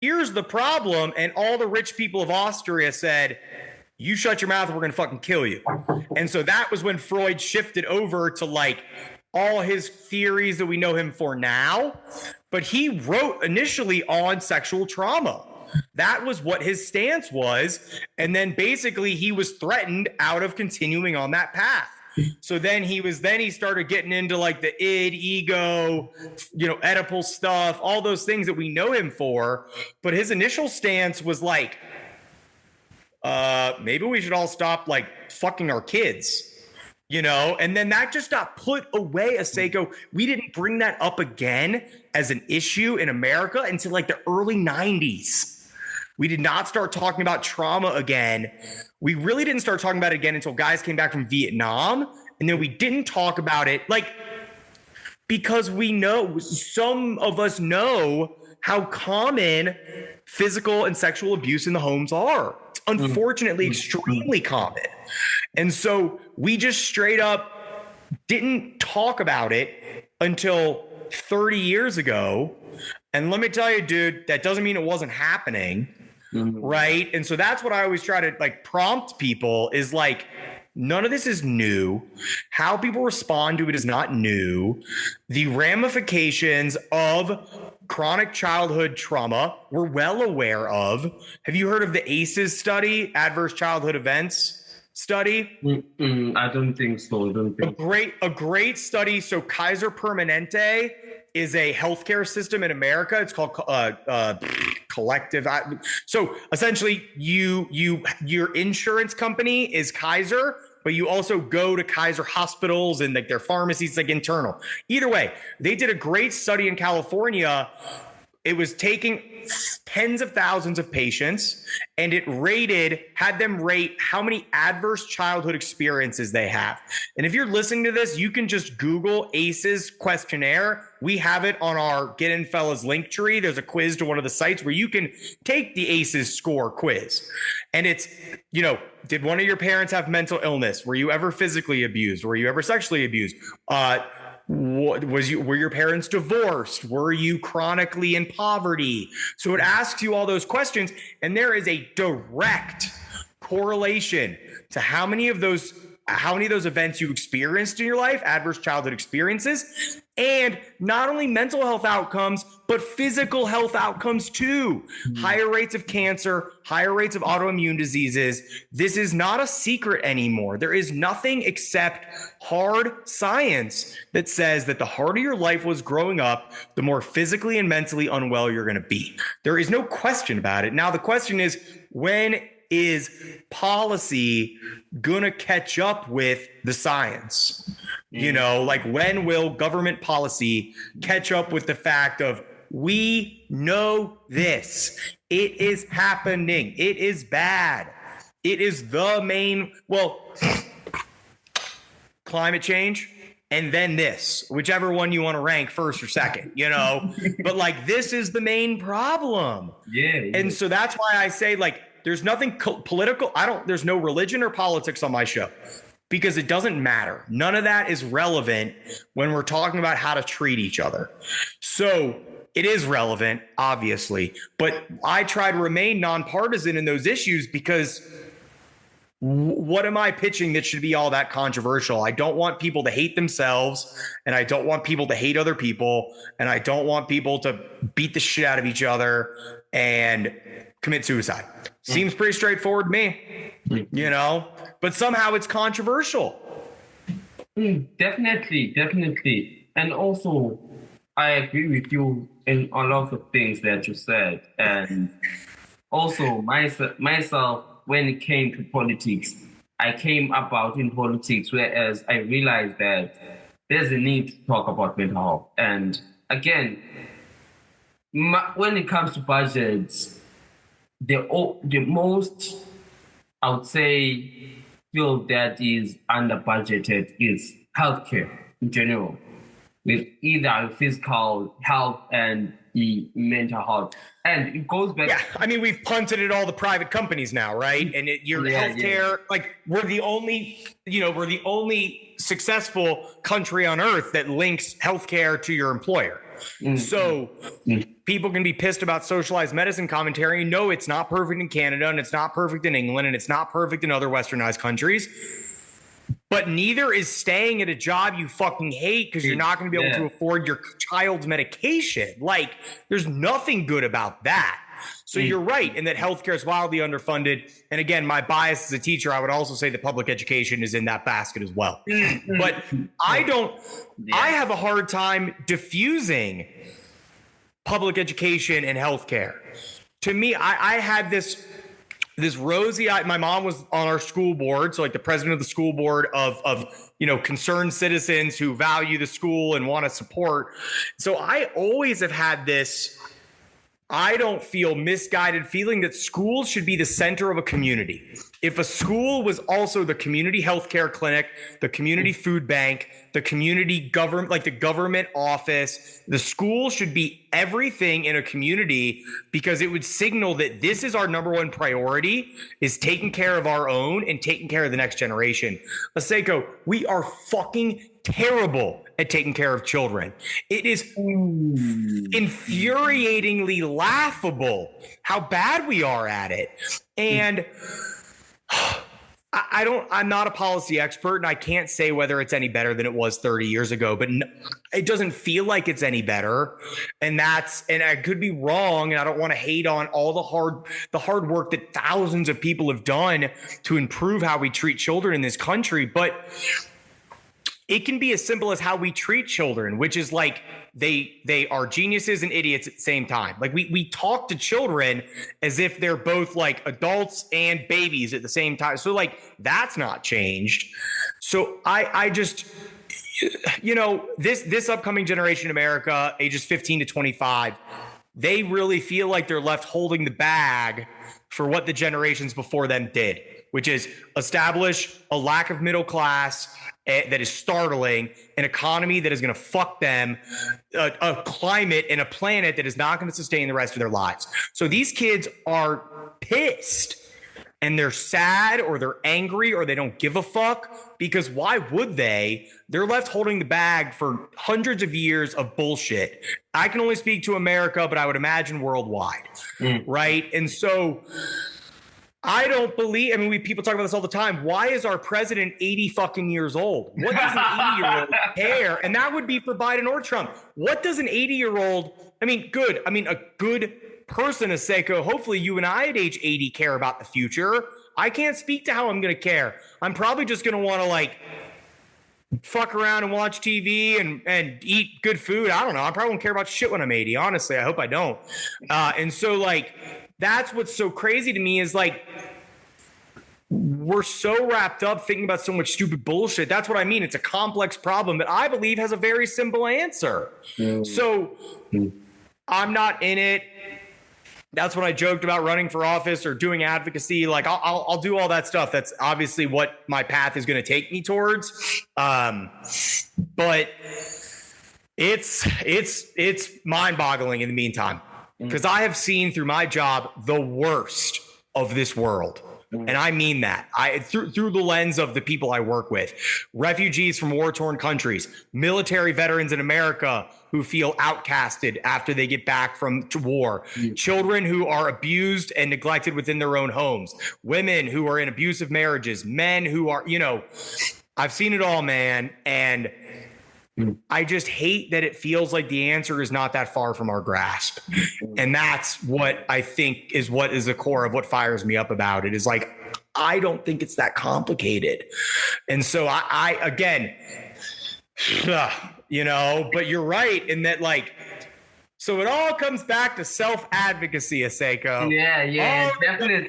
here's the problem. And all the rich people of Austria said, you shut your mouth, we're going to fucking kill you. And so that was when Freud shifted over to like all his theories that we know him for now. But he wrote initially on sexual trauma. That was what his stance was. And then basically he was threatened out of continuing on that path. So then he started getting into like the id, ego, Oedipal stuff, all those things that we know him for. But his initial stance was like, maybe we should all stop like fucking our kids. And then that just got put away, Aseko. We didn't bring that up again as an issue in America until like the early 90s. We did not start talking about trauma again. We really didn't start talking about it again until guys came back from Vietnam. And then we didn't talk about it because we know, some of us know how common physical and sexual abuse in the homes are. It's unfortunately extremely common. And so we just straight up didn't talk about it until 30 years ago. And let me tell you, dude, that doesn't mean it wasn't happening. Right. And so that's what I always try to like prompt people is like, none of this is new. How people respond to it is not new. The ramifications of chronic childhood trauma we're well aware of. Have you heard of the ACEs study, adverse childhood events study? I don't think so. A great study. So Kaiser Permanente is a healthcare system in America. It's called collective. So essentially, your insurance company is Kaiser, but you also go to Kaiser hospitals and like their pharmacies, like internal. Either way, they did a great study in California. It was taking tens of thousands of patients and it had them rate how many adverse childhood experiences they have. And if you're listening to this, you can just Google ACEs questionnaire. We have it on our Get In Fellas link tree. There's a quiz to one of the sites where you can take the ACEs score quiz. And it's, did one of your parents have mental illness? Were you ever physically abused? Were you ever sexually abused? Were your parents divorced? Were you chronically in poverty? So it asks you all those questions, and there is a direct correlation to how many of those events you experienced in your life, adverse childhood experiences, and not only mental health outcomes, but physical health outcomes too. Higher rates of cancer, higher rates of autoimmune diseases. This is not a secret anymore. There is nothing except hard science that says that the harder your life was growing up, the more physically and mentally unwell you're going to be. There is no question about it. Now, the question is, when is policy gonna catch up with the science? When will government policy catch up with the fact of, we know this, it is happening, it is bad, it is the main, climate change, and then this, whichever one you want to rank first or second, but this is the main problem. Yeah. And so that's why I say there's nothing political. There's no religion or politics on my show because it doesn't matter. None of that is relevant when we're talking about how to treat each other. So it is relevant, obviously, but I try to remain nonpartisan in those issues because what am I pitching that should be all that controversial? I don't want people to hate themselves, and I don't want people to hate other people, and I don't want people to beat the shit out of each other and commit suicide. Seems pretty straightforward to me, but somehow it's controversial. Definitely. And also, I agree with you in a lot of things that you said. And also myself, when it came to politics, I came about in politics, whereas I realized that there's a need to talk about mental health. And again, when it comes to budgets, the most, I would say, field that is under budgeted is healthcare in general, with either physical health and the mental health. And it goes back. Yeah, I mean, we've punted at all the private companies now, right? And your healthcare, we're the only successful country on earth that links healthcare to your employer. So people can be pissed about socialized medicine commentary. No, it's not perfect in Canada, and it's not perfect in England, and it's not perfect in other westernized countries. But neither is staying at a job you fucking hate because you're not going to be able to afford your child's medication. Like, there's nothing good about that. So you're right in that healthcare is wildly underfunded. And again, my bias as a teacher, I would also say that public education is in that basket as well. But I have a hard time diffusing public education and healthcare. To me, I had this rosy eye. My mom was on our school board, so like the president of the school board of concerned citizens who value the school and want to support. So I always have had this, I don't feel, misguided feeling that schools should be the center of a community. If a school was also the community healthcare clinic, the community food bank, the community government, like the government office, the school should be everything in a community, because it would signal that this is our number one priority, is taking care of our own and taking care of the next generation. Aseko, we are fucking terrible at taking care of children. It is infuriatingly laughable how bad we are at it. And I'm not a policy expert, and I can't say whether it's any better than it was 30 years ago, but it doesn't feel like it's any better. And I could be wrong, and I don't want to hate on all the hard work that thousands of people have done to improve how we treat children in this country. But it can be as simple as how we treat children, which is like they are geniuses and idiots at the same time. Like we talk to children as if they're both like adults and babies at the same time. So like that's not changed. So I just, this upcoming generation in America, ages 15 to 25, they really feel like they're left holding the bag for what the generations before them did, which is establish a lack of middle class that is startling, an economy that is going to fuck them, a climate and a planet that is not going to sustain the rest of their lives. So these kids are pissed, and they're sad, or they're angry, or they don't give a fuck, because why would they? They're left holding the bag for hundreds of years of bullshit. I can only speak to America, but I would imagine worldwide, right? And so I don't believe, people talk about this all the time. Why is our president 80 fucking years old? What does an 80-year-old care? And that would be for Biden or Trump. What does an 80-year-old, a good person, Aseko, hopefully you and I at age 80 care about the future. I can't speak to how I'm going to care. I'm probably just going to want to like fuck around and watch TV and eat good food. I don't know. I probably won't care about shit when I'm 80. Honestly, I hope I don't. And so like, that's what's so crazy to me is like, we're so wrapped up thinking about so much stupid bullshit. That's what I mean. It's a complex problem that I believe has a very simple answer. So I'm not in it. That's when I joked about running for office or doing advocacy. Like I'll do all that stuff. That's obviously what my path is going to take me towards. But it's mind-boggling in the meantime, because I have seen through my job the worst of this world. And I mean that. Through the lens of the people I work with, refugees from war-torn countries, military veterans in America who feel outcasted after they get back from war, children who are abused and neglected within their own homes, women who are in abusive marriages, men who are, I've seen it all, man. And I just hate that it feels like the answer is not that far from our grasp. And that's what I think is what is the core of what fires me up about it, is like, I don't think it's that complicated. And so I again, but you're right in that, like, so it all comes back to self-advocacy, Aseko. Yeah, definitely.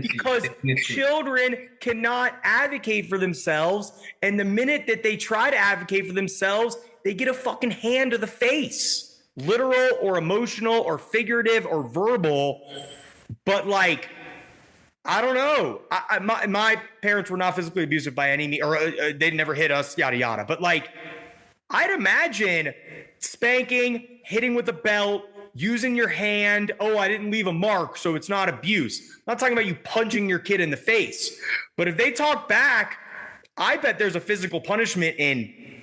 Because children cannot advocate for themselves. And the minute that they try to advocate for themselves, they get a fucking hand to the face. Literal or emotional or figurative or verbal. But like, I don't know. My parents were not physically abusive by any means, or they never hit us, yada, yada. But like, I'd imagine spanking, hitting with a belt, using your hand. Oh, I didn't leave a mark, so it's not abuse. I'm not talking about you punching your kid in the face. But if they talk back, I bet there's a physical punishment in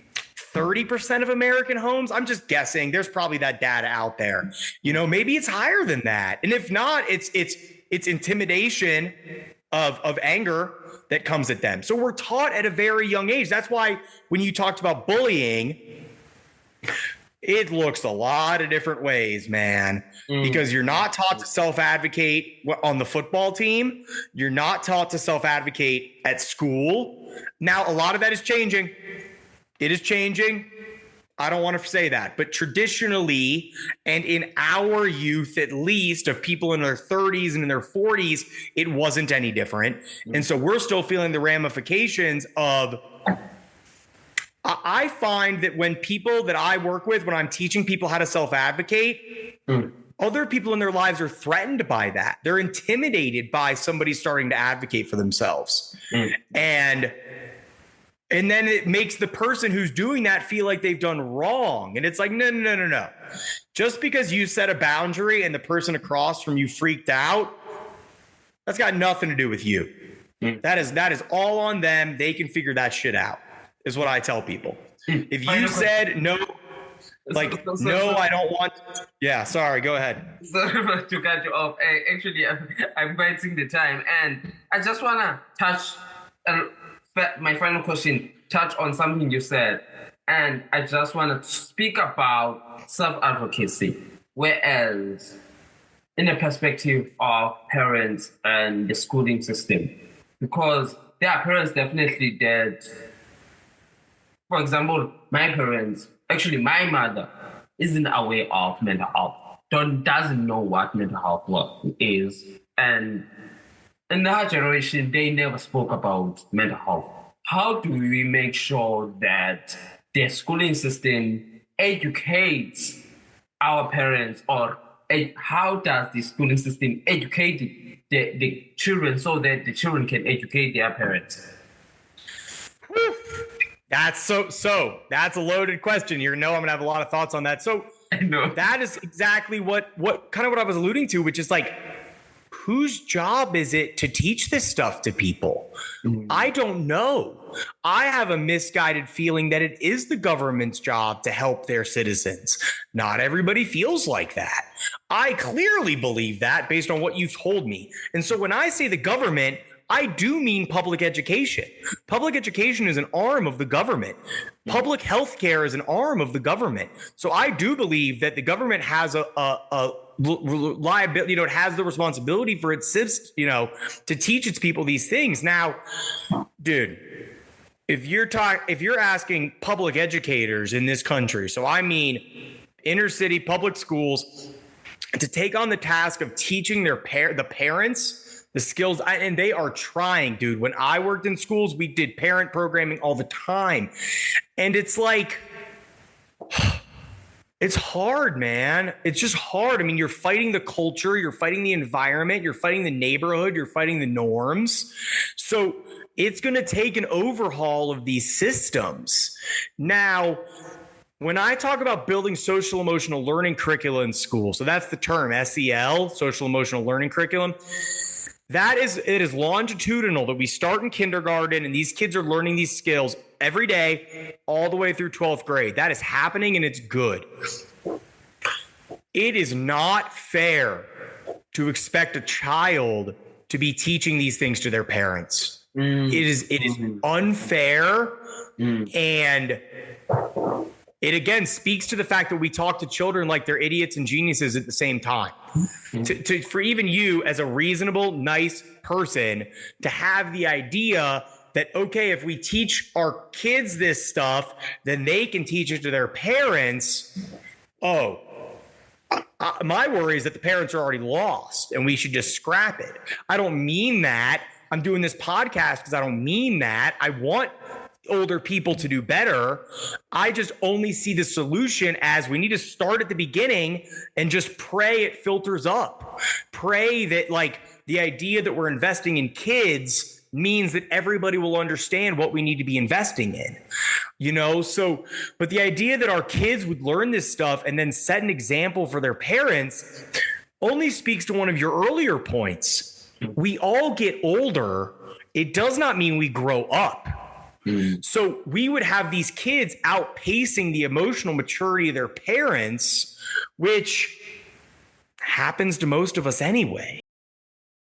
30% of American homes. I'm just guessing. There's probably that data out there. Maybe it's higher than that. And if not, it's intimidation of anger that comes at them. So we're taught at a very young age. That's why when you talked about bullying, it looks a lot of different ways, man, because you're not taught to self-advocate on the football team. You're not taught to self-advocate at school. Now, a lot of that is changing. It is changing. I don't want to say that, but traditionally, and in our youth, at least, of people in their 30s and in their 40s, it wasn't any different. And so we're still feeling the ramifications of, I find that when people that I work with, when I'm teaching people how to self-advocate, other people in their lives are threatened by that. They're intimidated by somebody starting to advocate for themselves. And then it makes the person who's doing that feel like they've done wrong. And it's like, no. Just because you set a boundary and the person across from you freaked out, that's got nothing to do with you. That is all on them. They can figure that shit out, is what I tell people. If you said no, no, I don't want. Yeah, sorry, go ahead. Sorry to cut you off. Actually, I'm wasting the time. And I just want to touch my final question, touch on something you said, and I just want to speak about self-advocacy, whereas in the perspective of parents and the schooling system, because there are parents definitely that, for example, my parents, actually my mother, isn't aware of mental health, doesn't know what mental health is, and in our generation, they never spoke about mental health. How do we make sure that the schooling system educates our parents, or how does the schooling system educate the children so that the children can educate their parents? That's that's a loaded question. I'm going to have a lot of thoughts on that. So that is exactly what I was alluding to, which is like, whose job is it to teach this stuff to people? I don't know. I have a misguided feeling that it is the government's job to help their citizens. Not everybody feels like that. I clearly believe that based on what you've told me. And so when I say the government, I do mean public education. Public education is an arm of the government. Public health care is an arm of the government. So I do believe that the government has a liability, it has the responsibility for its citizens, to teach its people these things. Now, dude, if you're asking public educators in this country, so I mean inner city public schools, to take on the task of teaching the parents the skills, and they are trying, dude. When I worked in schools, we did parent programming all the time. And it's like, it's hard, man. It's just hard. I mean, you're fighting the culture, you're fighting the environment, you're fighting the neighborhood, you're fighting the norms. So it's going to take an overhaul of these systems. Now, when I talk about building social emotional learning curricula in school, so that's the term, SEL, social emotional learning curriculum. It is longitudinal, that we start in kindergarten and these kids are learning these skills every day all the way through 12th grade. That is happening and it's good. It is not fair to expect a child to be teaching these things to their parents. It is unfair, and it again speaks to the fact that we talk to children like they're idiots and geniuses at the same time. For even you as a reasonable, nice person to have the idea that, okay, if we teach our kids this stuff, then they can teach it to their parents. My worry is that the parents are already lost and we should just scrap it. I don't mean that. I'm doing this podcast because I don't mean that. I want older people to do better. I just only see the solution as we need to start at the beginning and just pray it filters up. Pray that, like, the idea that we're investing in kids means that everybody will understand what we need to be investing in, so, but the idea that our kids would learn this stuff and then set an example for their parents only speaks to one of your earlier points. We all get older. It does not mean we grow up. So we would have these kids outpacing the emotional maturity of their parents, which happens to most of us anyway.